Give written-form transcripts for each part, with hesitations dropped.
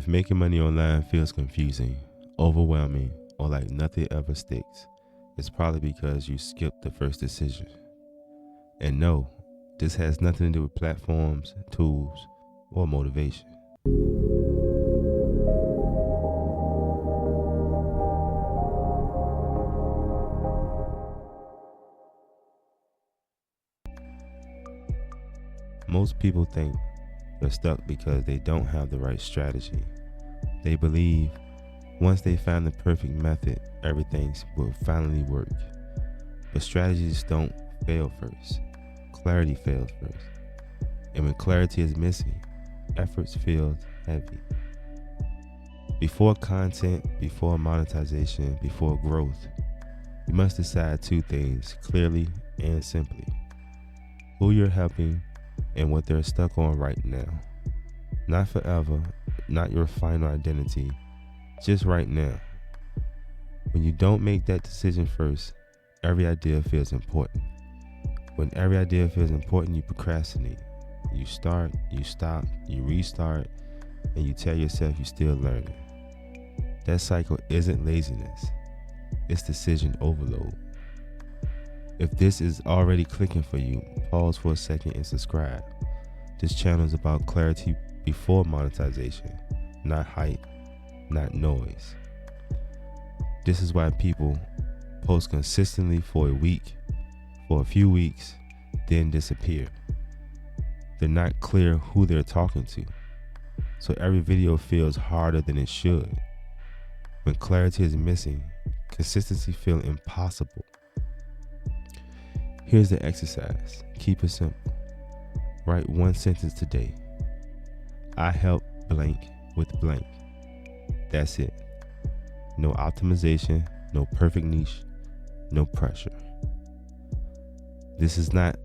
If making money online feels confusing, overwhelming, or like nothing ever sticks, it's probably because you skipped the first decision. And no, this has nothing to do with platforms, tools, or motivation. Most people think they're stuck because they don't have the right strategy. They believe once they find the perfect method, everything will finally work. But strategies don't fail first. Clarity fails first. And when clarity is missing, efforts feel heavy. Before content, before monetization, before growth, you must decide two things clearly and simply: who you're helping and what they're stuck on right now. Not forever, not your final identity, just right now. When you don't make that decision first, every idea feels important. When every idea feels important, you procrastinate. You start, you stop, you restart, and you tell yourself you're still learning. That cycle isn't laziness, it's decision overload. If this is already clicking for you, pause for a second and subscribe. This channel is about clarity before monetization, not hype, not noise. This is why people post consistently for a week, for a few weeks, then disappear. They're not clear who they're talking to, so every video feels harder than it should. When clarity is missing, consistency feels impossible. Here's the exercise. Keep it simple. Write one sentence today. I help blank with blank. That's it. No optimization, no perfect niche, no pressure. This is not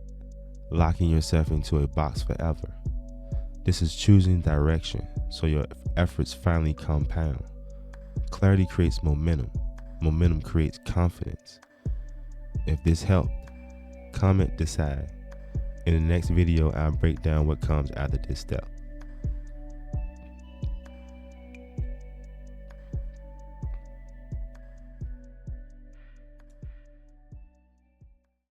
locking yourself into a box forever. This is choosing direction so your efforts finally compound. Clarity creates momentum. Momentum creates confidence. If this helped, comment, decide. In the next video, I'll break down what comes after this step.